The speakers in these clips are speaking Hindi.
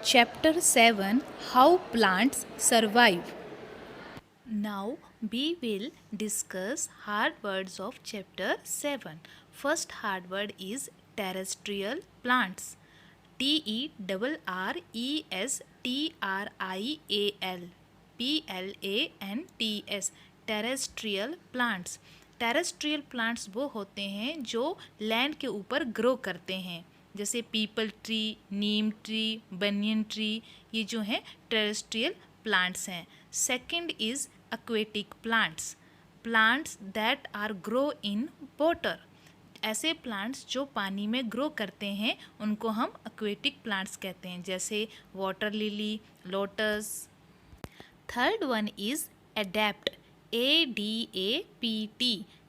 Chapter 7, How Plants Survive. Now we will discuss hard words of chapter 7. First hard word is terrestrial plants. TERRESTRIAL PLANTS terrestrial plants. Terrestrial plants वो होते हैं जो लैंड के ऊपर ग्रो करते हैं, जैसे peepal tree, neem tree, banyan tree, ये जो हैं टेरेस्ट्रियल प्लांट्स हैं. Second is aquatic plants. Plants that are grow in water. ऐसे प्लांट्स जो पानी में ग्रो करते हैं उनको हम एक्वेटिक प्लांट्स कहते हैं, जैसे water lily, lotus. Third one is adept. ADAPT.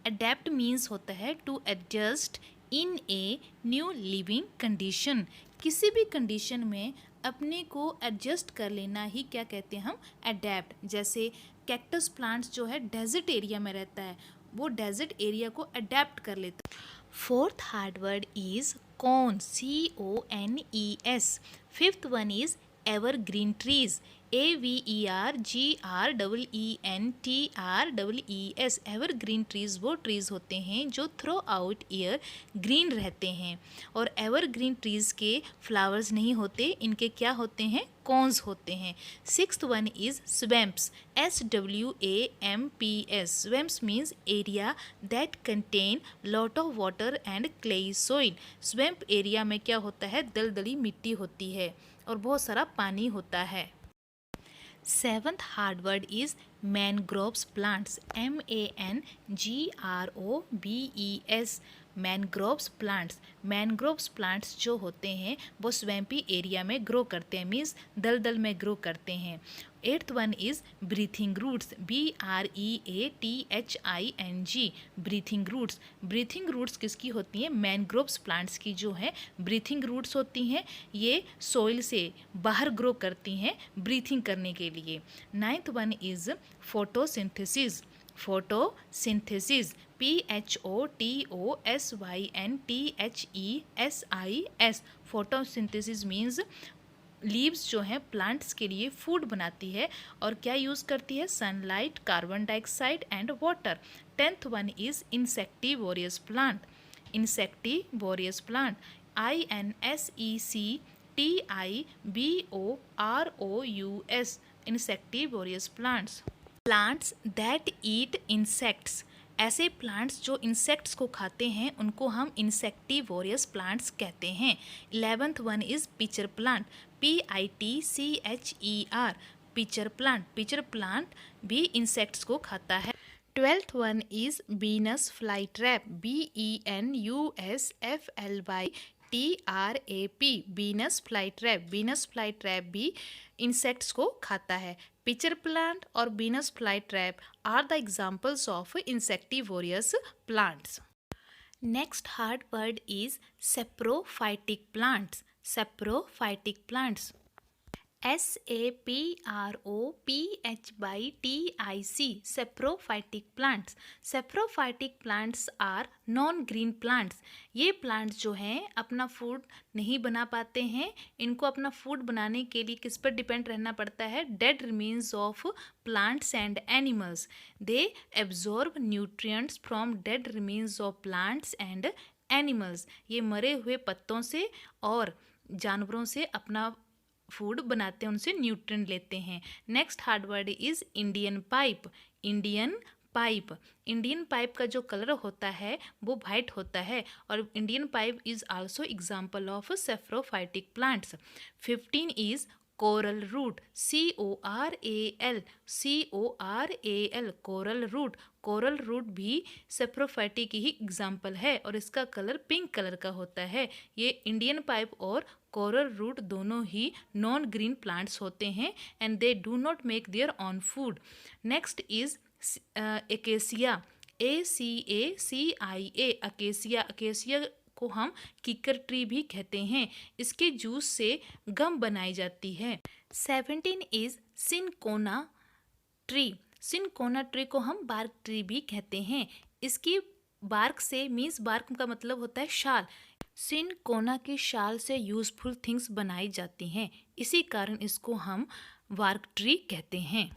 Adept means होता है to adjust in a new living condition. किसी भी कंडीशन में अपने को एडजस्ट कर लेना ही क्या कहते हैं हम, एडेप्ट. जैसे कैक्टस प्लांट्स जो है डेजर्ट एरिया में रहता है, वो डेजर्ट एरिया को अडेप्ट कर लेता है. Fourth hard word is cone. CONES. Fifth one is evergreen trees. AVERGREENTREES. Evergreen trees वो ट्रीज होते हैं जो थ्रू आउट ईयर ग्रीन रहते हैं, और एवरग्रीन ट्रीज के फ्लावर्स नहीं होते, इनके क्या होते हैं, कॉन्स होते हैं. Sixth one is swamps. SWAMPS. Swamps means area that contain lot of water and clayey soil. Swamp area में क्या होता है, दलदली मिट्टी होती है और बहुत सारा पानी होता है. Seventh hard word is mangroves plants. MANGROVES. Mangroves plants. Mangroves plants जो होते हैं वो स्वैम्पी एरिया में ग्रो करते हैं, मीन्स दलदल में ग्रो करते हैं. Eighth one is breathing roots. BREATHING. Breathing roots. Breathing roots किसकी होती हैं, मैनग्रोव्स प्लांट्स की जो है ब्रीथिंग रूट्स होती हैं. ये सॉइल से बाहर ग्रो करती हैं ब्रीथिंग करने के लिए. Ninth one is photosynthesis. Photosynthesis. PHOTOSYNTHESIS. Photosynthesis means leaves जो हैं प्लांट्स के लिए फूड बनाती है, और क्या यूज़ करती है, sunlight, carbon dioxide and water. Tenth one is insectivorous plant. Insectivorous plant. INSECTIVOROUS. Insectivorous plants. Plants that eat insects. ऐसे प्लांट्स जो इंसेक्ट्स को खाते हैं उनको हम इंसेक्टिवोरियस प्लांट्स कहते हैं. 11th one is pitcher plant. PITCHER. Pitcher plant. Pitcher plant भी इंसेक्ट्स को खाता है. 12th one is Venus fly trap. VENUSFLYTRAP. Venus fly trap. Venus fly trap भी इंसेक्ट्स को खाता है. पिचर प्लांट और Venus fly trap are the examples of insectivorous plants. Next hard word is saprophytic plants. Saprophytic plants. SAPROPHYTIC. Saprophytic plants. Saprophytic plants are non green plants. ये प्लांट्स जो हैं अपना फूड नहीं बना पाते हैं. इनको अपना फूड बनाने के लिए किस पर डिपेंड रहना पड़ता है, dead remains of plants and animals. They absorb nutrients from dead remains of plants and animals. ये मरे हुए पत्तों से और जानवरों से अपना फूड बनाते हैं, उनसे न्यूट्रिएंट लेते हैं. Next hard word is Indian pipe. Indian pipe. Indian pipe का जो कलर होता है वो वाइट होता है, और Indian pipe is also example of saprophytic plants. 15 is coral root. CORAL. Coral root. Coral root भी सैप्रोफाइटिक ही एग्जाम्पल है, और इसका कलर पिंक कलर का होता है. ये इंडियन पाइप और कोरल रूट दोनों ही नॉन ग्रीन प्लांट्स होते हैं, and they do not make their on food. Next is acacia. ACACIA. Acacia. Acacia को हम किकर ट्री भी कहते हैं. इसके जूस से गम बनाई जाती है. 17 is cinchona tree. Cinchona tree को हम बार्क ट्री भी कहते हैं. इसकी बार्क से मीन्स बार्क का मतलब होता है शाल. सिनकोना की शाल से यूजफुल थिंग्स बनाई जाती हैं, इसी कारण इसको हम वार्क ट्री कहते हैं।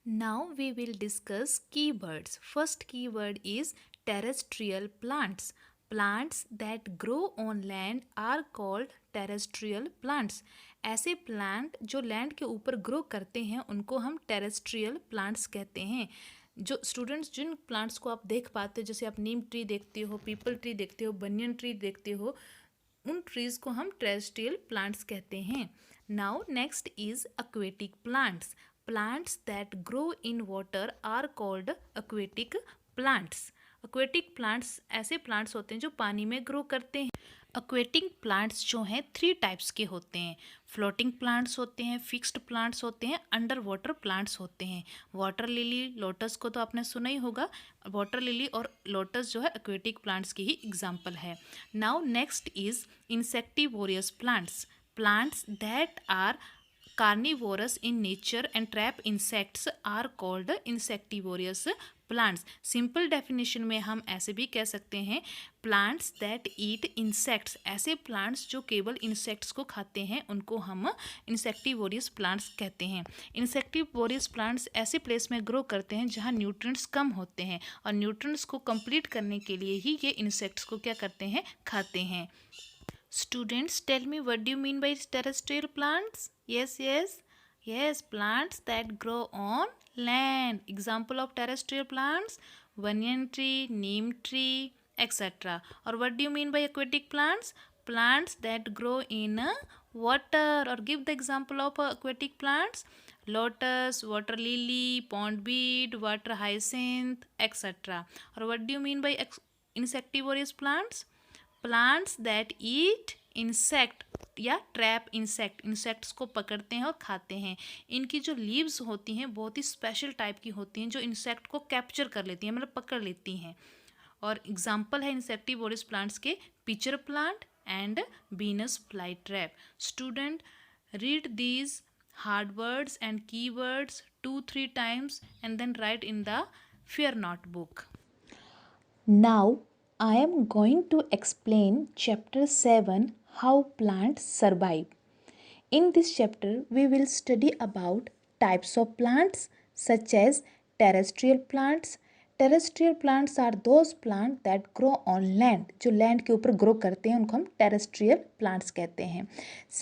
Now we will discuss keywords. First keyword is terrestrial plants. Plants that grow on land are called terrestrial plants. ऐसे प्लांट जो लैंड के ऊपर ग्रो करते हैं उनको हम टेरेस्ट्रियल प्लांट्स कहते हैं। जो स्टूडेंट्स जिन प्लांट्स को आप देख पाते हो, जैसे आप नीम ट्री देखते हो, पीपल ट्री देखते हो, बनियन ट्री देखते हो, उन ट्रीज को हम टेरेस्ट्रियल प्लांट्स कहते हैं। Now next is aquatic plants. Plants that grow in water are called aquatic plants. Aquatic plants ऐसे प्लांट्स होते हैं जो पानी में ग्रो करते हैं। एक्वेटिक प्लांट्स जो हैं 3 टाइप्स के होते हैं। फ्लोटिंग प्लांट्स होते हैं, फिक्स्ड प्लांट्स होते हैं, अंडर वाटर प्लांट्स होते हैं। वाटर लिली, लोटस को तो आपने सुना ही होगा। वाटर लिली और लोटस जो है एक्वेटिक प्लांट्स की ही एग्जाम्पल है। Now next is insectivorous plants. Plants that are carnivorous in nature and trap insects are called insectivorous plants. Simple definition में हम ऐसे भी कह सकते हैं, प्लांट्स दैट ईट इंसेक्ट्स। ऐसे प्लांट्स जो केवल इंसेक्ट्स को खाते हैं उनको हम इंसेक्टिवोरियस प्लांट्स कहते हैं। इंसेक्टिवोरियस प्लांट्स ऐसे प्लेस में ग्रो करते हैं जहाँ न्यूट्रिएंट्स कम होते हैं, और न्यूट्रिएंट्स को कंप्लीट करने के लिए ही ये इंसेक्ट्स को क्या करते हैं, खाते हैं। Students, tell me, what do you mean by terrestrial plants? Yes, plants that grow on land. Example of terrestrial plants: banyan tree, neem tree, etc. Or what do you mean by aquatic plants? Plants that grow in water. Or give the example of aquatic plants: lotus, water lily, pondweed, water hyacinth, etc. Or what do you mean by insectivorous plants? Plants that eat insect या ट्रैप इंसेक्ट। इंसेक्ट्स को पकड़ते हैं और खाते हैं। इनकी जो लीव्स होती हैं बहुत ही स्पेशल टाइप की होती हैं, जो इंसेक्ट को कैप्चर कर लेती हैं, मतलब पकड़ लेती हैं। और एग्जाम्पल है इंसेक्टिवोरस प्लांट्स के pitcher plant and Venus fly trap. Student, read these hard words and की words 2-3 times and then write in the fear not book. Now I am going to explain chapter 7, how plants survive. In this chapter we will study about types of plants such as terrestrial plants. Terrestrial plants are those plants that grow on land. जो land के ऊपर grow करते हैं उनको हम terrestrial plants कहते हैं.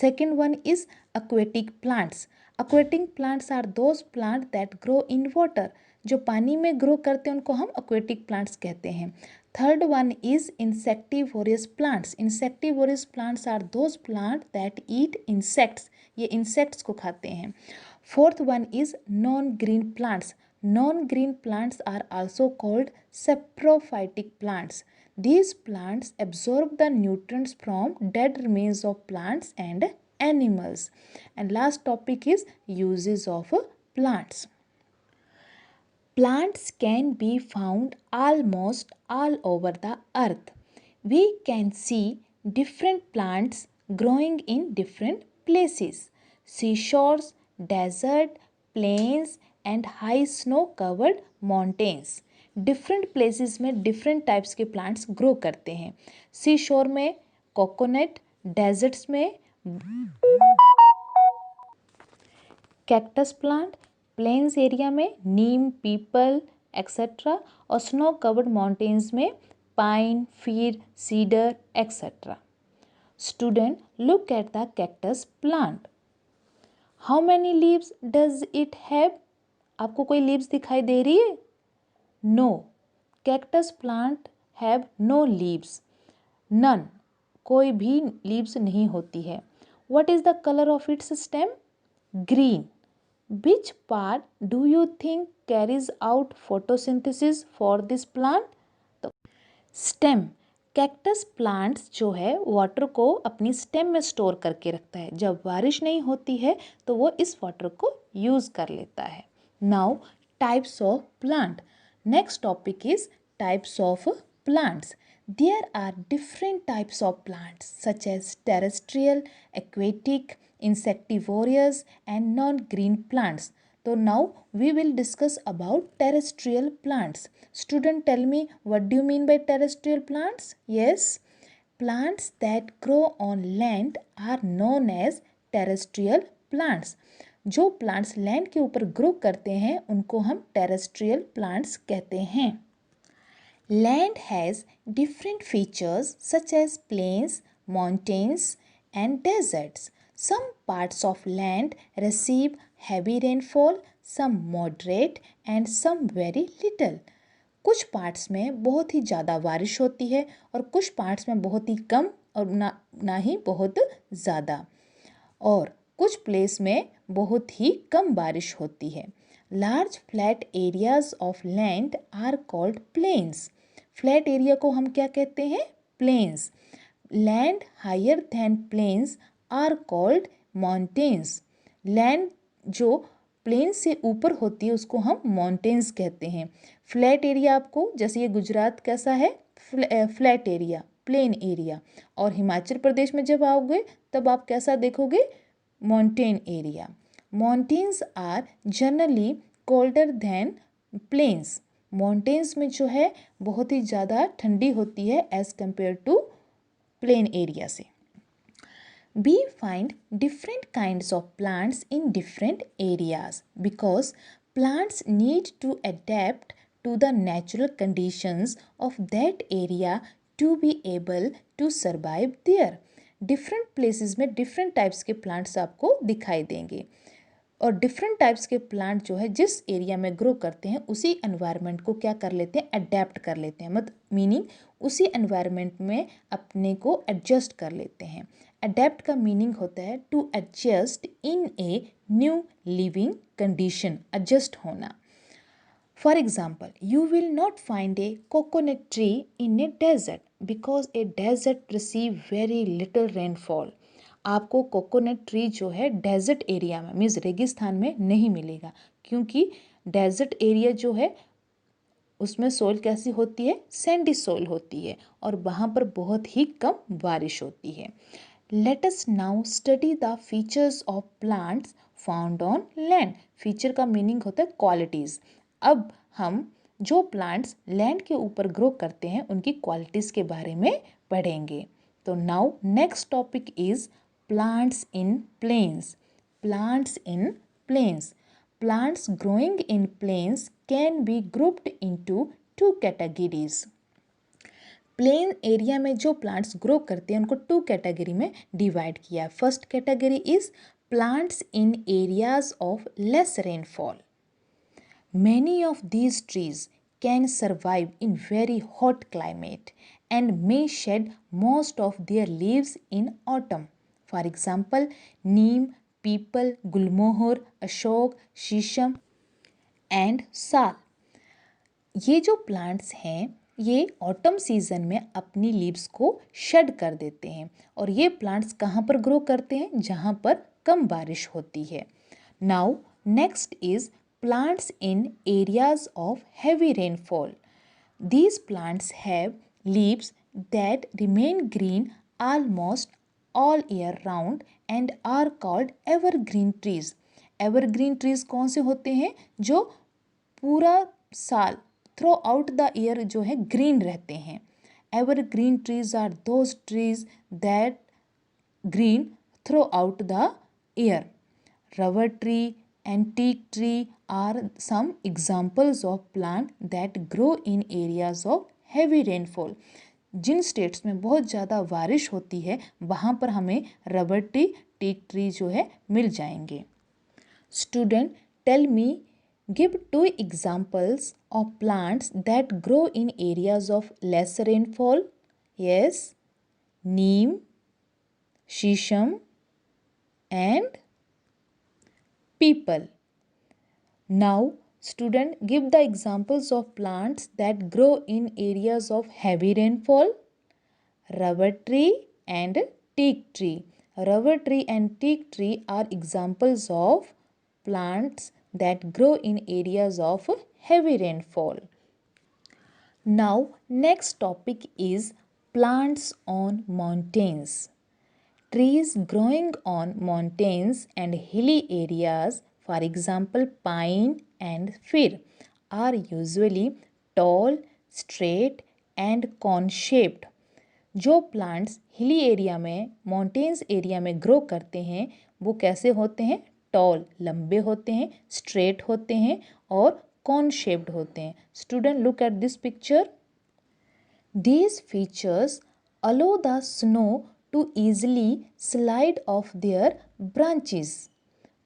Second one is aquatic plants. Aquatic plants are those plants that grow in water. जो पानी में ग्रो करते हैं उनको हम aquatic plants कहते हैं. Third one is insectivorous plants. Insectivorous plants are those plants that eat insects. ये insects को खाते हैं. Fourth one is non-green plants. Non-green plants are also called saprophytic plants. These plants absorb the nutrients from dead remains of plants and animals. And last topic is uses of plants. Plants can be found almost all over the earth. We can see different plants growing in different places. Seashores, desert, plains and high snow-covered mountains. Different places में different types के plants grow करते हैं. Seashore में coconut, deserts में cactus plant, प्लेन्स एरिया में नीम, पीपल एक्सेट्रा, और स्नो कवर्ड माउंटेन्स में pine, fir, cedar etcetera. Student, look at the cactus plant. How many leaves does it have? आपको कोई लीव्स दिखाई दे रही है? No, cactus plant have no leaves. None, कोई भी लीव्स नहीं होती है. What is the colour of its stem? Green. Which part do you think carries out photosynthesis for this plant? तो स्टेम. कैक्टस प्लांट्स जो है वाटर को अपनी स्टेम में स्टोर करके रखता है. जब बारिश नहीं होती है तो वो इस वाटर को यूज़ कर लेता है. Now types of plant. Next topic is types of plants. There are different types of plants such as terrestrial, aquatic, insectivorous and non-green plants. So now we will discuss about terrestrial plants. Student, tell me, what do you mean by terrestrial plants? Yes, plants that grow on land are known as terrestrial plants. जो प्लांट्स लैंड के ऊपर ग्रो करते हैं उनको हम टेरेस्ट्रियल प्लांट्स कहते हैं. Land has different features such as plains, mountains, and deserts. Some parts of land receive heavy rainfall, some moderate, and some very little. कुछ पार्ट्स में बहुत ही ज़्यादा बारिश होती है और कुछ पार्ट्स में बहुत ही कम और ना ही बहुत ज़्यादा, और कुछ प्लेस में बहुत ही कम बारिश होती है. Large flat areas of land are called plains. Flat area को हम क्या कहते हैं? Plains. Land higher than plains are called mountains. Land जो प्लेन से ऊपर होती है उसको हम माउंटेन्स कहते हैं. फ्लैट एरिया आपको, जैसे ये गुजरात कैसा है? Flat area, plain area. और हिमाचल प्रदेश में जब आओगे तब आप कैसा देखोगे? Mountain area. Mountains are generally colder than plains. Mountains में जो है बहुत ही ज़्यादा ठंडी होती है as compare to plain area से. We find different kinds of plants in different areas because plants need to adapt to the natural conditions of that area to be able to survive there. Different places में different types के plants आपको दिखाई देंगे, और डिफरेंट टाइप्स के प्लांट जो है जिस एरिया में ग्रो करते हैं उसी एनवायरनमेंट को क्या कर लेते हैं? अडेप्ट कर लेते हैं. मतलब मीनिंग उसी एनवायरनमेंट में अपने को एडजस्ट कर लेते हैं. अडेप्ट का मीनिंग होता है to adjust in a new living condition. Adjust होना. For example, you will not find a coconut tree in a desert because a desert receive very little rainfall. आपको कोकोनट ट्री जो है डेजर्ट एरिया में मीन्स रेगिस्तान में नहीं मिलेगा, क्योंकि डेजर्ट एरिया जो है उसमें सोइल कैसी होती है? सैंडी सोइल होती है और वहाँ पर बहुत ही कम बारिश होती है. Let us now study the features of plants found on land. Feature का मीनिंग होता है क्वालिटीज़. अब हम जो प्लांट्स लैंड के ऊपर ग्रो करते हैं उनकी क्वालिटीज़ के बारे में पढ़ेंगे. तो now next topic is plants in plains. Plants in plains. Plants growing in plains can be grouped into two categories. Plain area में जो प्लांट्स ग्रो करते हैं उनको टू कैटेगरी में डिवाइड किया है. First category is plants in areas of less rainfall. Many of these trees can survive in very hot climate and may shed most of their leaves in autumn. For example, neem, peepal, gulmohar, ashok, शीशम एंड साल. ये जो प्लांट्स हैं ये ऑटम सीजन में अपनी लीव्स को शेड कर देते हैं, और ये प्लांट्स कहाँ पर ग्रो करते हैं? जहाँ पर कम बारिश होती है. Now next is plants in areas of heavy rainfall. These plants have leaves that remain green almost all year round and are called evergreen trees. Evergreen trees कौन से होते हैं? जो पूरा साल थ्रू आउट द ईयर जो है ग्रीन रहते हैं. Evergreen trees are those trees that green throughout the year. Rubber tree and teak tree are some examples of plants that grow in areas of heavy rainfall. जिन स्टेट्स में बहुत ज़्यादा बारिश होती है वहाँ पर हमें रबर ट्री, टीक ट्री जो है मिल जाएंगे. Student, tell me, give 2 examples of plants that grow in areas of less rainfall. Yes, neem, शीशम and people. Now, student, give the examples of plants that grow in areas of heavy rainfall. Rubber tree and teak tree. Rubber tree and teak tree are examples of plants that grow in areas of heavy rainfall. Now, next topic is plants on mountains. Trees growing on mountains and hilly areas, for example pine and fir, are usually tall, straight and cone-shaped. जो प्लांट्स हिली एरिया में, माउंटेन्स एरिया में ग्रो करते हैं वो कैसे होते हैं? टॉल, लंबे होते हैं, स्ट्रेट होते हैं और कॉन शेप्ड होते हैं। Student look at this picture. These features allow the snow to easily slide off their branches.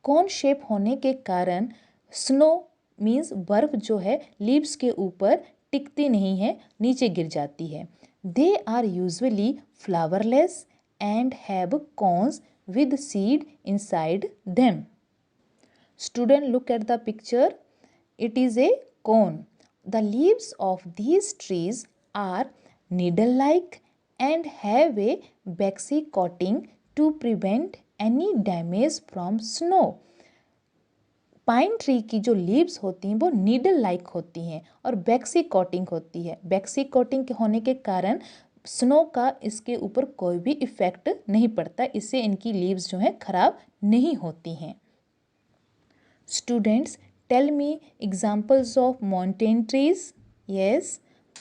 कौन शेप होने के कारण स्नो मीन्स बर्फ जो है लीव्स के ऊपर टिकती नहीं है, नीचे गिर जाती है। They are usually flowerless and have cones with seed inside them. Student, look at the picture. It is a cone. The leaves of these trees are needle-like and have a waxy coating to prevent any damage from snow. Pine tree की जो लीव्स होती हैं वो नीडल लाइक होती हैं और बैक्सी कोटिंग होती है। बैक्सी कोटिंग के होने के कारण स्नो का इसके ऊपर कोई भी इफ़ेक्ट नहीं पड़ता, इससे इनकी लीव्स जो हैं ख़राब नहीं होती हैं। Students, tell me examples of mountain trees. Yes,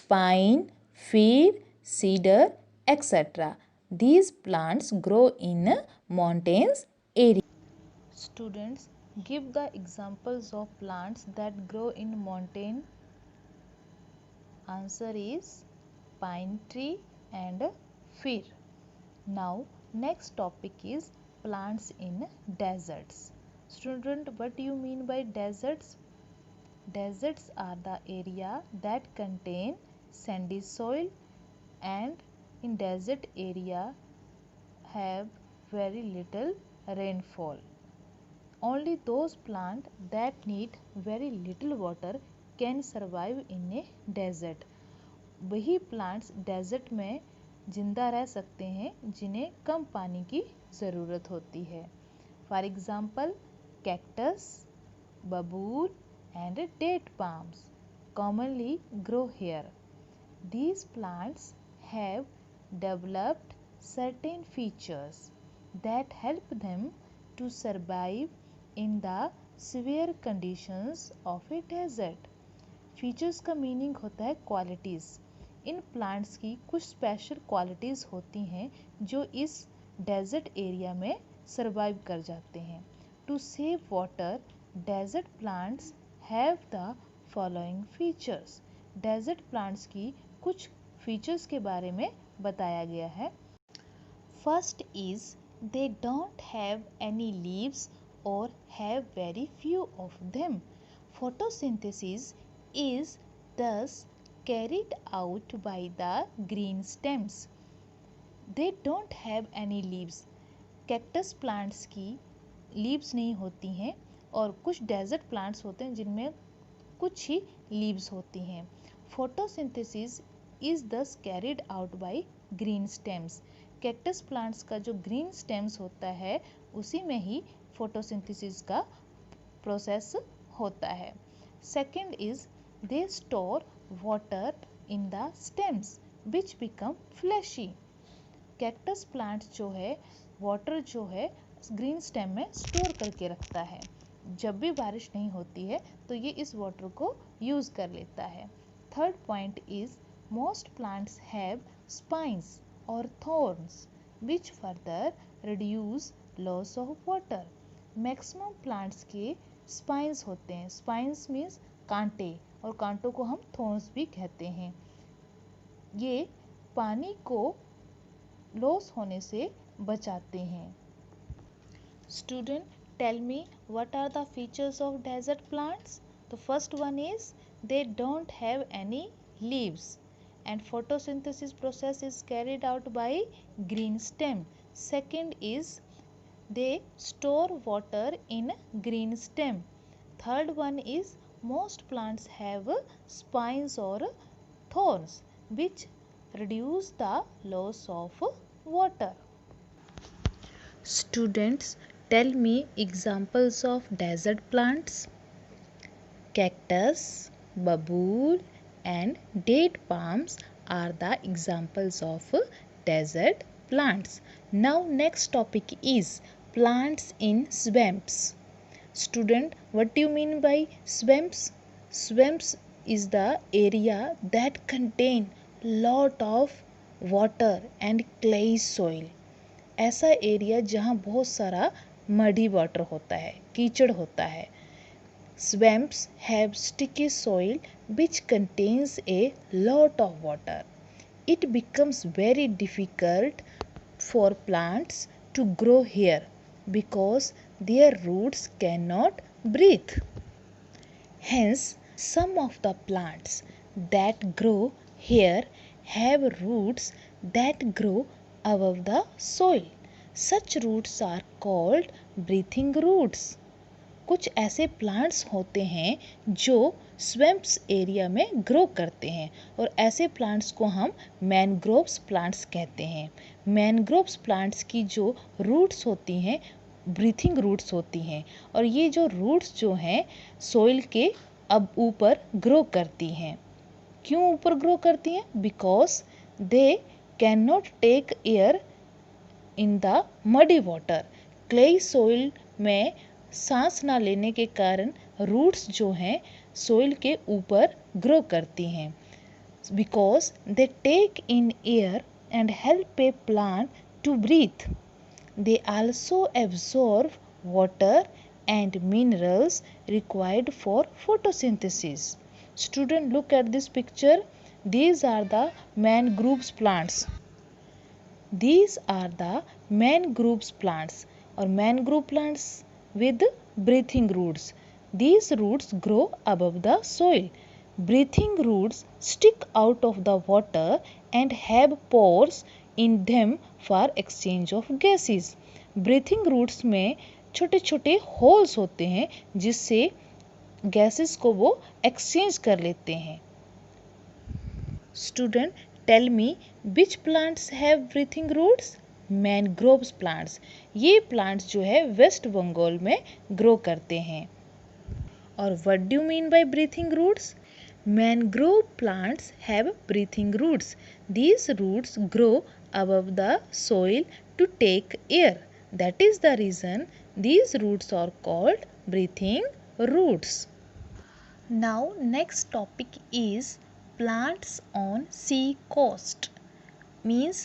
pine, fir, cedar etcetera. These plants grow in mountains area. Students, give the examples of plants that grow in mountain. Answer is pine tree and fir. Now next topic is plants in deserts. Student, what do you mean by deserts? Deserts are the area that contain sandy soil and in desert area have very little rainfall. Only those plants that need very little water can survive in a desert. वही प्लांट्स डेजर्ट में जिंदा रह सकते हैं जिन्हें कम पानी की ज़रूरत होती है। For example cactus, babool and date palms commonly grow here. These plants have developed certain features that help them to survive in the severe conditions of a desert. Features का मीनिंग होता है क्वालिटीज़। इन प्लांट्स की कुछ स्पेशल क्वालिटीज़ होती हैं जो इस डेजर्ट एरिया में सरवाइव कर जाते हैं। To save water, desert plants have the following features. Desert plants की कुछ फीचर्स के बारे में बताया गया है। First is they don't have any leaves or have very few of them. Photosynthesis is thus carried out by the green stems. They don't have any leaves. Cactus plants की लीव्स नहीं होती हैं और कुछ डेजर्ट प्लांट्स होते हैं जिनमें कुछ ही लीव्स होती हैं। फोटोसिंथेसिस इज दस carried out by green stems. Cactus plants का जो ग्रीन स्टेम्स होता है उसी में ही फोटोसिंथेसिस का प्रोसेस होता है। Second is they store water in the stems which become fleshy. Cactus plants जो है वाटर जो है ग्रीन स्टेम में स्टोर करके रखता है। जब भी बारिश नहीं होती है तो ये इस वाटर को यूज़ कर लेता है। Third point is most plants have spines और thorns which further reduce loss of water. Maximum plants के स्पाइंस होते हैं। स्पाइंस मीन्स कांटे और कांटों को हम थॉर्न्स भी कहते हैं। ये पानी को लॉस होने से बचाते हैं। Student, tell me what are the features of desert plants? The first one is they don't have any leaves and photosynthesis process is carried out by green stem. Second is they store water in green stem. Third one is most plants have spines or thorns which reduce the loss of water. Students, tell me examples of desert plants. Cactus, babool and date palms are the examples of desert plants. Now next topic is plants in swamps. Student, what do you mean by swamps? Swamps is the area that contain lot of water and clayey soil, ऐसा एरिया जहाँ बहुत सारा मडी वाटर होता है, कीचड़ होता है. Swamps have sticky soil which contains a lot of water. It becomes very difficult for plants to grow here because their roots cannot breathe. Hence, some of the plants that grow here have roots that grow above the soil. Such roots are called breathing roots. कुछ ऐसे प्लांट्स होते हैं जो स्वैम्प्स एरिया में ग्रो करते हैं और ऐसे प्लांट्स को हम मैनग्रोव्स प्लांट्स कहते हैं. मैनग्रोव्स प्लांट्स की जो रूट्स होती हैं ब्रीथिंग रूट्स होती हैं और ये जो रूट्स जो हैं सोइल के अब ऊपर ग्रो करती हैं. क्यों ऊपर ग्रो करती हैं? Because they can not take air in the muddy water. Clayey soil में सांस ना लेने के कारण रूट्स जो हैं सोइल के ऊपर ग्रो करती हैं. Because they take in air and help a plant to breathe. They also absorb water and minerals required for photosynthesis. Student, look at this picture. These are the mangroves plants. These are the mangroves plants or mangrove plants with breathing roots. These roots grow above the soil. Breathing roots stick out of the water and have pores in them for exchange of gases. Breathing roots में छोटे छोटे होल्स होते हैं जिससे गैसेस को वो एक्सचेंज कर लेते हैं. Student, tell me which plants have breathing roots? Mangroves plants. ये प्लांट्स जो है वेस्ट बंगाल में ग्रो करते हैं. और what do you mean by breathing roots? Mangrove plants have breathing roots. These roots grow above the soil to take air. That is the reason these roots are called breathing roots. Now next topic is plants on sea coast. Means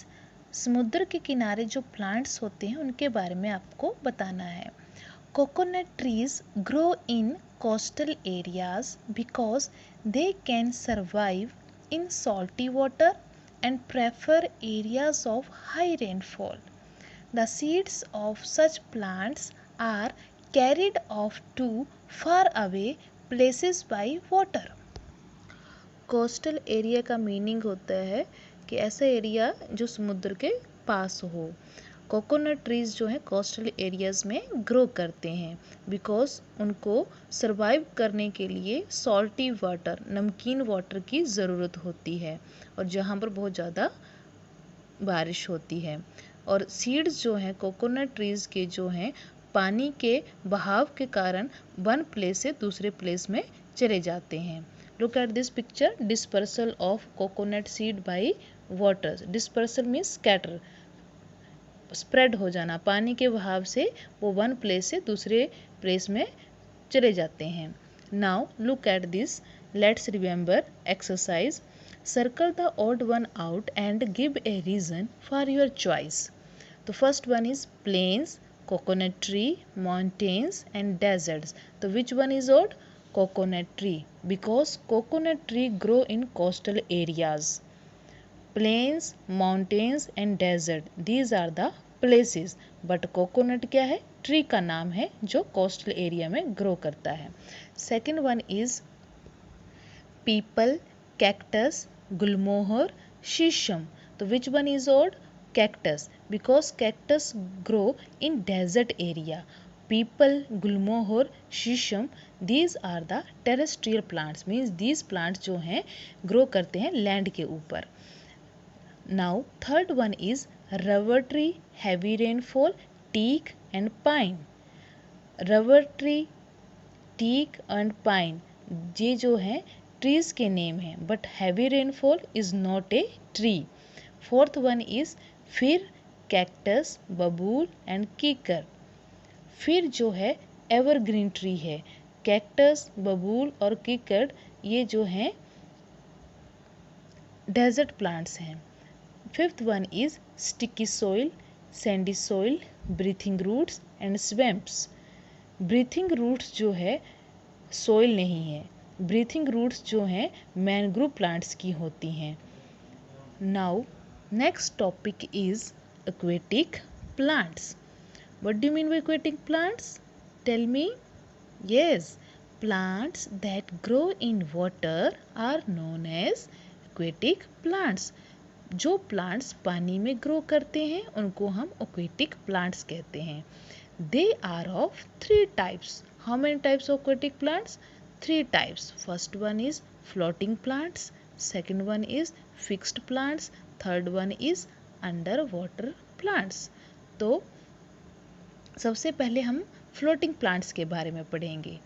समुद्र के किनारे जो plants होते हैं उनके बारे में आपको बताना है. Coconut trees grow in coastal areas because they can survive in salty water and prefer areas of high rainfall. The seeds of such plants are carried off to far away places by water. Coastal area का मीनिंग होता है कि ऐसा एरिया जो समुद्र के पास हो. कोकोनट ट्रीज जो है कोस्टल एरियाज में ग्रो करते हैं बिकॉज उनको सरवाइव करने के लिए सॉल्टी वाटर, नमकीन वाटर की ज़रूरत होती है और जहाँ पर बहुत ज़्यादा बारिश होती है. और सीड्स जो हैं कोकोनट ट्रीज़ के जो हैं पानी के बहाव के कारण वन प्लेस से दूसरे प्लेस में चले जाते हैं. Look at this picture. Dispersal of coconut seed by water. Dispersal means scatter, spread हो जाना. पानी के बहाव से वो वन प्लेस से दूसरे प्लेस में चले जाते हैं. Now look at this. Let's remember exercise. Circle the odd one out and give a reason for your choice. The first one is plains, coconut tree, mountains and deserts. So which one is odd? Coconut tree, because coconut tree grow in coastal areas. Plains, mountains and desert, these are the places. But coconut क्या है? ट्री का नाम है जो कोस्टल एरिया में ग्रो करता है. Second one is peepal, cactus, gulmohar, shisham. तो which one is odd? Cactus, because cactus grow in desert area. Peepal, gulmohar, shisham, these are the terrestrial plants. Means these plants जो हैं ग्रो करते हैं लैंड के ऊपर. Now third one is rubber tree, heavy rainfall, teak and pine. Rubber tree, teak and pine, ये जो हैं ट्रीज के नेम हैं, but heavy rainfall is not a tree. Fourth one is फिर, कैक्टस, बबूल एंड कीकर. फिर जो है एवरग्रीन ट्री है. कैक्टस, बबूल और कीकर ये जो हैं डेजर्ट प्लांट्स हैं. Fifth one is sticky soil, sandy soil, breathing roots and swamps. Breathing roots जो है सोइल नहीं है, ब्रीथिंग रूट्स जो हैं मैनग्रोव प्लांट्स की होती हैं. Now next topic is aquatic plants. What do you mean by aquatic plants? Tell me. Yes, plants that grow in water are known as aquatic plants. जो प्लांट्स पानी में ग्रो करते हैं उनको हम aquatic plants कहते हैं. They are of three types. How many types of aquatic plants? Three types. First one is floating plants. Second one is fixed plants. Third one is underwater plants. तो सबसे पहले हम फ्लोटिंग प्लांट्स के बारे में पढ़ेंगे.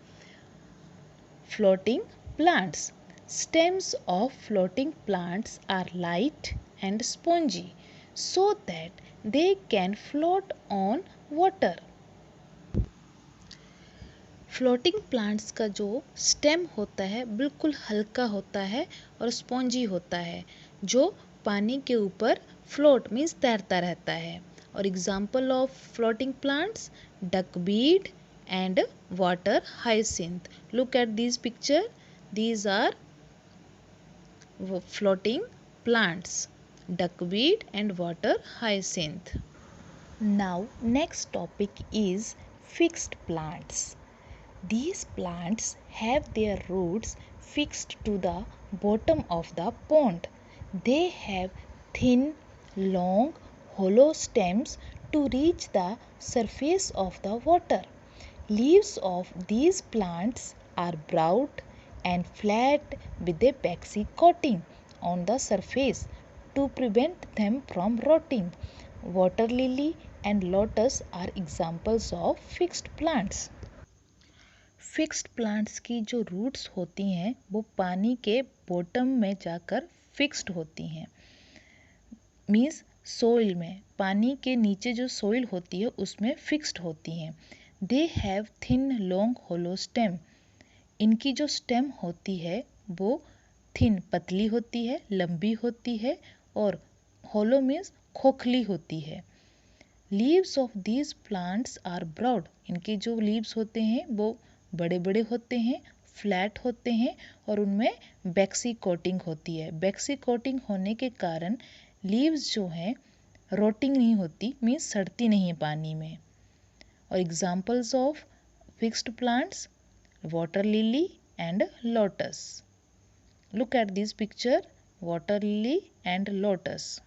Floating plants. Stems of floating plants are light and spongy so that they can float on water. Floating plants का जो स्टेम होता है बिल्कुल हल्का होता है और स्पॉन्जी होता है जो पानी के ऊपर फ्लोट मीन्स तैरता रहता है. और example of floating plants duckweed and water hyacinth. Look at this picture. These are floating plants, duckweed and water hyacinth. Now next topic is fixed plants. These plants have their roots fixed to the bottom of the pond. They have thin, long, hollow stems to reach the surface of the water. Leaves of these plants are broad and flat with a waxy coating on the surface to prevent them from rotting. Water lily and lotus are examples of fixed plants. Fixed plants की जो रूट्स होती हैं वो पानी के बॉटम में जाकर फिक्स्ड होती हैं. मीन्स सोइल में, पानी के नीचे जो सोइल होती है उसमें फिक्स्ड होती हैं. They have thin long hollow stem. इनकी जो स्टेम होती है वो थिन पतली होती है, लंबी होती है और होलो मीन्स खोखली होती है. Leaves of these plants are broad. इनके जो लीव्स होते हैं वो बड़े बड़े होते हैं, फ्लैट होते हैं और उनमें वैक्सी कोटिंग होती है. वैक्सी कोटिंग होने के कारण लीव्स जो हैं रोटिंग नहीं होती, मीन्स सड़ती नहीं है पानी में. और examples of fixed plants water lily and lotus. Look at this picture. Water lily and lotus.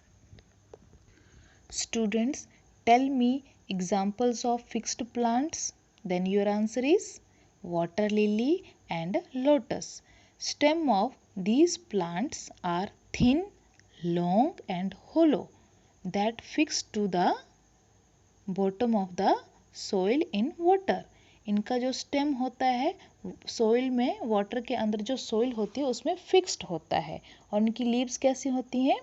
Students, tell me examples of fixed plants. Then your answer is water lily and lotus. Stem of these plants are thin, long and hollow that fix to the bottom of the soil in water. इनका जो स्टेम होता है सोइल में, वाटर के अंदर जो सोइल होती है उसमें फिक्स्ड होता है. और इनकी लीव्स कैसी होती हैं?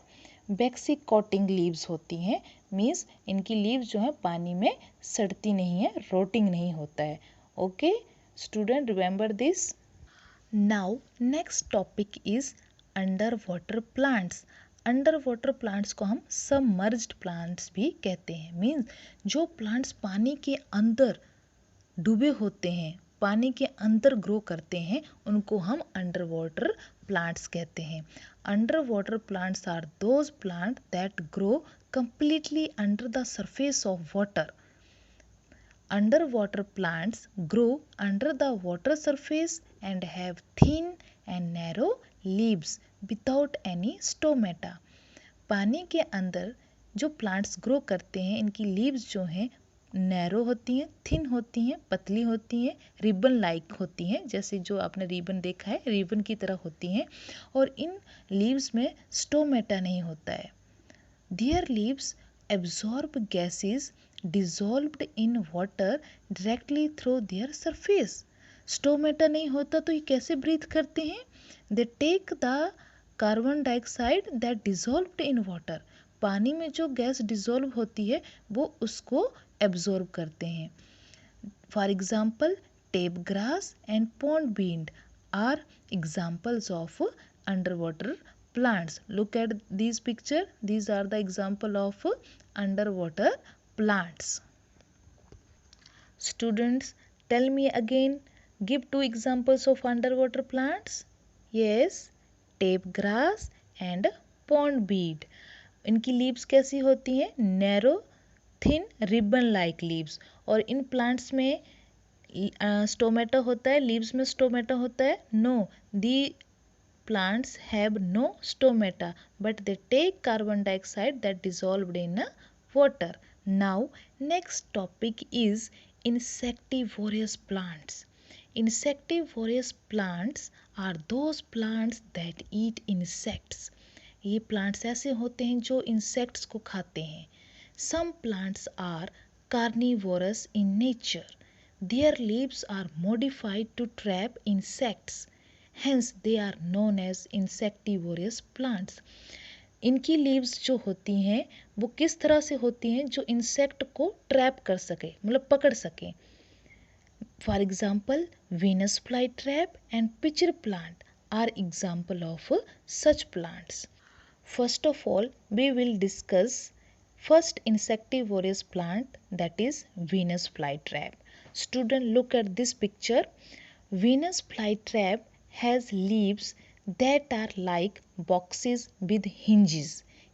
वैक्सी कोटिंग लीव्स होती हैं. मीन्स इनकी लीव्स जो है पानी में सड़ती नहीं है, रोटिंग नहीं होता है. Okay student, remember this. Now next topic is under water plants. Under water plants को हम सबमर्ज्ड प्लांट्स भी कहते हैं. मीन्स जो प्लांट्स पानी के अंदर डूबे होते हैं, पानी के अंदर ग्रो करते हैं, उनको हम अंडर वाटर plants कहते हैं. Underwater plants are those plants that grow completely under the surface of water. Underwater plants grow under the water surface and have thin and narrow leaves without any stomata. पानी के अंदर जो प्लांट्स ग्रो करते हैं इनकी लीव्स जो हैं नैरो होती हैं, थिन होती हैं, पतली होती हैं, रिबन लाइक होती हैं. जैसे जो आपने रिबन देखा है रिबन की तरह होती हैं. और इन लीव्स में स्टोमेटा नहीं होता है. Their leaves absorb gases dissolved in water directly through their surface. Stomata नहीं होता तो ये कैसे ब्रीथ करते हैं? They take the carbon dioxide that dissolved in water. पानी में जो गैस डिजॉल्व होती है वो उसको एब्जॉर्ब करते हैं. For example tape grass and pond bean are examples of under water plants. Look at these picture. These are the example of underwater plants. Students, tell me again. Give two examples of underwater plants. Yes, tape grass and pond bead. इनकी लीव्स कैसी होती हैं? Narrow thin ribbon like leaves. और इन प्लांट्स में स्टोमेटा होता है, लीव्स में स्टोमेटा होता है? No, the plants have no stomata but they take carbon dioxide that dissolved in water. Now next topic is insectivorous plants. Insectivorous plants are those plants that eat insects. ये plants ऐसे होते हैं जो insects को खाते हैं. Some plants are carnivorous in nature. Their leaves are modified to trap insects. Hence they are known as insectivorous plants. इनकी लीव्स जो होती हैं वो किस तरह से होती हैं? जो इंसेक्ट को ट्रैप कर सके, मतलब पकड़ सके. For example Venus fly trap and pitcher plant are example of such plants. First of all we will discuss first insectivorous plant, that is Venus flytrap. Student, look at this picture. Venus flytrap has leaves that are like boxes with hinges.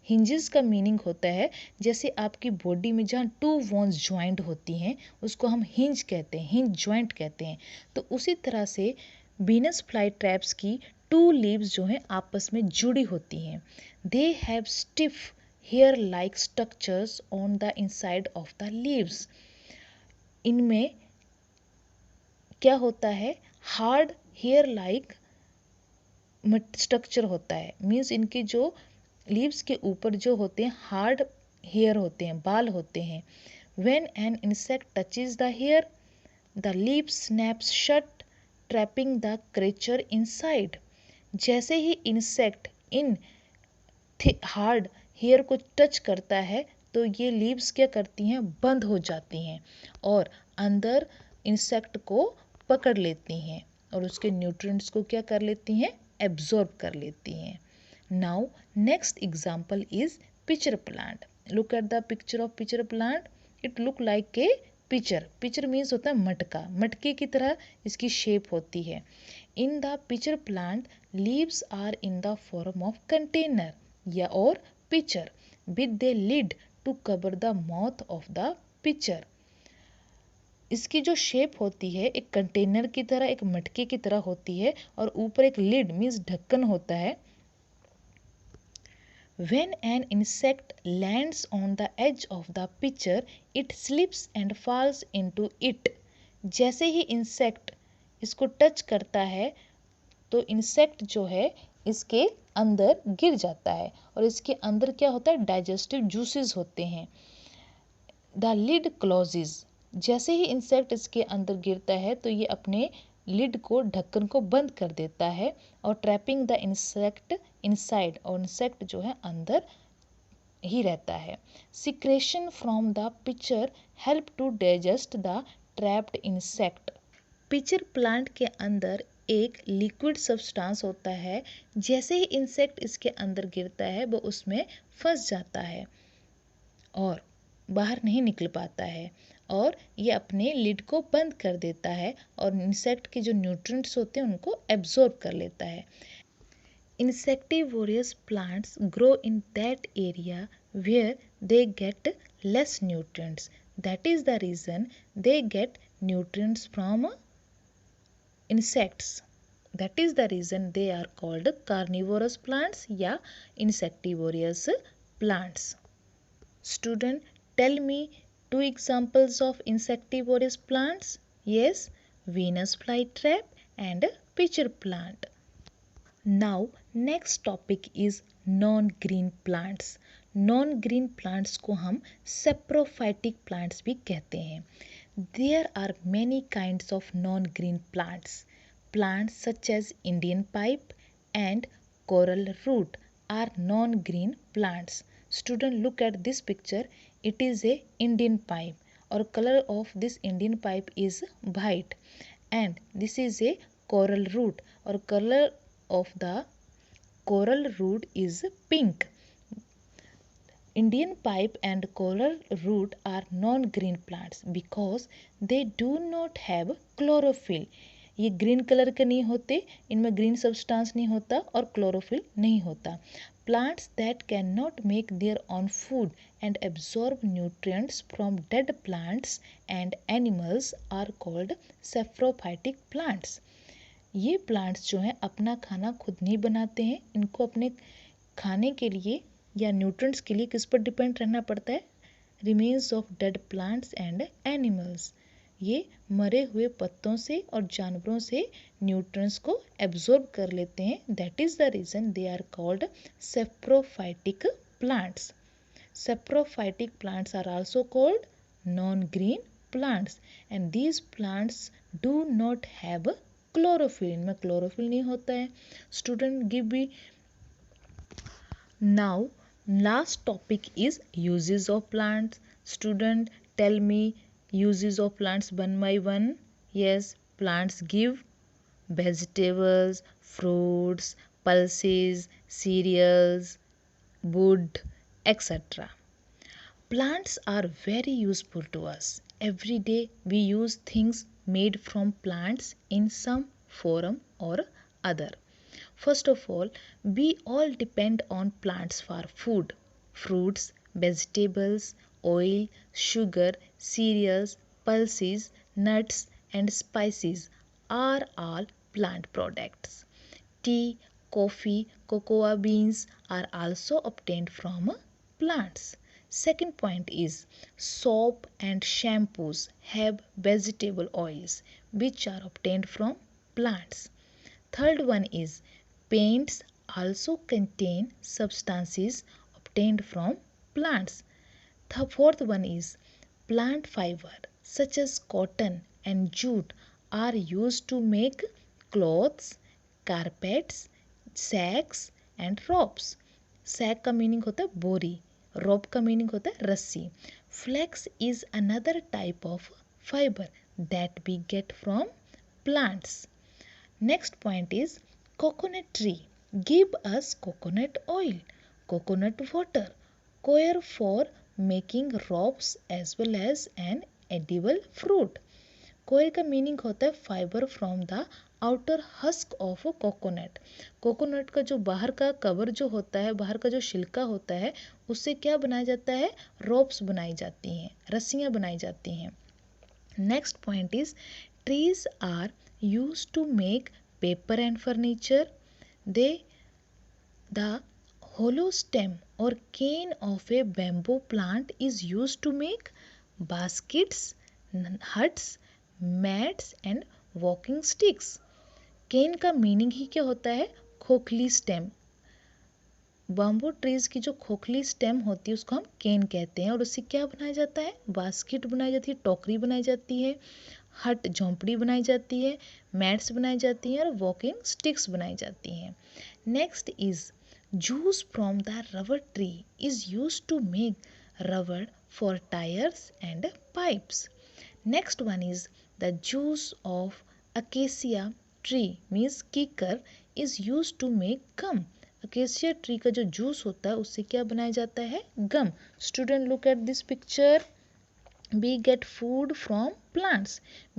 hinges का मीनिंग होता है जैसे आपकी बॉडी में जहाँ टू बोन्स ज्वाइंट होती हैं उसको हम हिंज कहते हैं, हिंज ज्वाइंट कहते हैं. तो उसी तरह से वीनस फ्लाई ट्रैप्स की टू लीव्स जो हैं आपस में जुड़ी होती हैं. They have stiff hair like structures on the inside of the leaves. इनमें क्या होता है? हार्ड हेयर लाइक स्ट्रक्चर होता है. मीन्स इनके जो लीव्स के ऊपर जो होते हैं हार्ड हेयर होते हैं, बाल होते हैं. When an insect touches the hair the leaf snaps shut trapping the creature inside. जैसे ही इंसेक्ट इन हार्ड हेयर को टच करता है तो ये लीव्स क्या करती हैं? बंद हो जाती हैं और अंदर इंसेक्ट को पकड़ लेती हैं और उसके न्यूट्रिएंट्स को क्या कर लेती हैं? एब्जॉर्ब कर लेती हैं. Now next example is pitcher plant. Look at the picture of pitcher plant. It look like a pitcher. Pitcher means होता है मटका. मटके की तरह इसकी शेप होती है. In the pitcher plant leaves are in the form of container या और pitcher with the lid to cover the mouth of the pitcher. इसकी जो शेप होती है एक कंटेनर की तरह, एक मटके की तरह होती है और ऊपर एक लिड मीन्स ढक्कन होता है. When an insect lands on the edge of the pitcher, it slips and falls into it. जैसे ही इंसेक्ट इसको टच करता है तो इंसेक्ट जो है इसके अंदर गिर जाता है और इसके अंदर क्या होता है? डाइजेस्टिव जूसेस होते हैं. The lid closes. जैसे ही इंसेक्ट इसके अंदर गिरता है तो ये अपने लिड को, ढक्कन को बंद कर देता है और ट्रैपिंग द इंसेक्ट इनसाइड, और इंसेक्ट जो है अंदर ही रहता है. Secretion from the pitcher help to digest the trapped insect. Pitcher plant के अंदर एक लिक्विड सब्सटेंस होता है. जैसे ही इंसेक्ट इसके अंदर गिरता है वो उसमें फंस जाता है और बाहर नहीं निकल पाता है और ये अपने लिड को बंद कर देता है और इंसेक्ट के जो न्यूट्रिएंट्स होते हैं उनको एब्जॉर्ब कर लेता है. Insectivorous plants grow in that area where they get less nutrients. That is the reason they get nutrients from insects. That is the reason they are called carnivorous plants या insectivorous plants. Student, tell me two examples of insectivorous plants. Yes, Venus flytrap and pitcher plant. Now next topic is non-green plants. Non-green plants को हम saprophytic plants भी कहते हैं. There are many kinds of non-green plants. Plants such as Indian pipe and coral root are non-green plants. Student, look at this picture. It is a Indian pipe or color of this Indian pipe is white and this is a coral root or color of the coral root is pink. Indian pipe and coral root are non-green plants because they do not have chlorophyll. ये ग्रीन कलर के नहीं होते, इनमें ग्रीन सब्सटेंस नहीं होता और क्लोरोफिल नहीं होता. Plants that cannot make their own food and absorb nutrients from dead plants and animals are called saprophytic plants. ये प्लांट्स जो हैं अपना खाना खुद नहीं बनाते हैं, इनको अपने खाने के लिए या न्यूट्रिएंट्स के लिए किस पर डिपेंड रहना पड़ता है? Remains of dead plants and animals. ये मरे हुए पत्तों से और जानवरों से न्यूट्रिएंट्स को एब्जॉर्ब कर लेते हैं. That is the reason they are called saprophytic plants. Saprophytic plants are also called non-green plants and these plants do not have chlorophyll. इनमें क्लोरोफिल नहीं होता है. Student give me. Now last topic is uses of plants. Student, tell me uses of plants one by one. Yes, plants give vegetables, fruits, pulses, cereals, wood, etc. Plants are very useful to us. Every day we use things made from plants in some form or other. First of all, we all depend on plants for food. Fruits, vegetables, oil, sugar, cereals, pulses, nuts and spices are all plant products. Tea, coffee, cocoa beans are also obtained from plants. Second point is soap and shampoos have vegetable oils which are obtained from plants. Third one is paints also contain substances obtained from plants. The fourth one is plant fiber such as cotton and jute are used to make clothes, carpets, sacks and ropes. Sack का मीनिंग होता है बोरी, rope का मीनिंग होता है रस्सी. Flax is another type of fiber that we get from plants. Next point is coconut tree give us coconut oil, coconut water, coir for making ropes as well as an edible fruit. कोयर का मीनिंग होता है fibre from the outer husk of coconut. Coconut का जो बाहर का कवर जो होता है, बाहर का जो छिलका होता है, उससे क्या बनाया जाता है? रोप्स बनाई जाती हैं, रस्सियाँ बनाई जाती हैं. Next point is trees are use to make paper and furniture. The hollow stem or cane of a bamboo plant is used to make baskets, huts, mats and walking sticks. Cane का मीनिंग ही क्या होता है? खोखली स्टेम. बम्बू ट्रीज की जो खोखली स्टेम होती है उसको हम केन कहते हैं और उससे क्या बनाया जाता है? बास्केट बनाई जाती है, टोकरी बनाई जाती है, हट झोंपड़ी बनाई जाती है, मैट्स बनाई जाती हैं और वॉकिंग स्टिक्स बनाई जाती हैं. Next is juice from the rubber tree is use to make rubber for tyres and pipes. Next one is the juice of acacia tree means kikar is use to make gum. Acacia tree का जो जूस होता है उससे क्या बनाया जाता है? Gum. Student look at this picture. We get food from plants.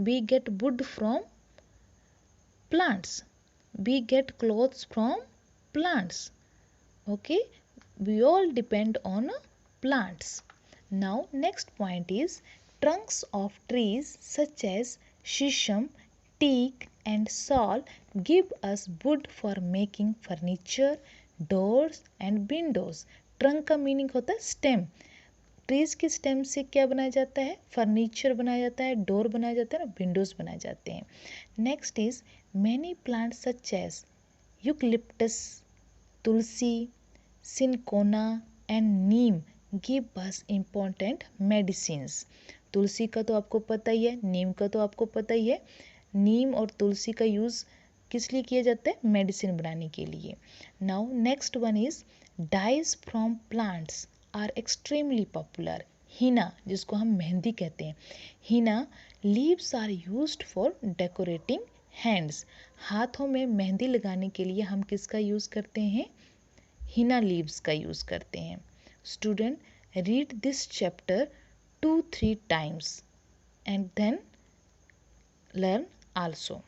We get wood from plants. We get clothes from plants. Okay, we all depend on plants. Now next point is trunks of trees such as shisham, teak and sal give us wood for making furniture, doors and windows. Trunk का मीनिंग होता है स्टेम. ट्रीज की स्टेम से क्या बनाया जाता है? फर्नीचर बनाया जाता है, डोर बनाया जाता है ना, विंडोज बनाए जाते हैं. Next is many plants such as eucalyptus, tulsi, cinchona and neem give us important medicines. तुलसी का तो आपको पता ही है, नीम का तो आपको पता ही है. नीम और तुलसी का यूज़ किस लिए किया जाता है? मेडिसिन बनाने के लिए. Now next one is dyes from plants are extremely popular. Henna जिसको हम मेहंदी कहते हैं, henna leaves are used for decorating hands. हाथों में मेहंदी लगाने के लिए हम किसका यूज़ करते हैं? हिना लीव्स का यूज़ करते हैं। Student, read this chapter 2-3 times and then learn also.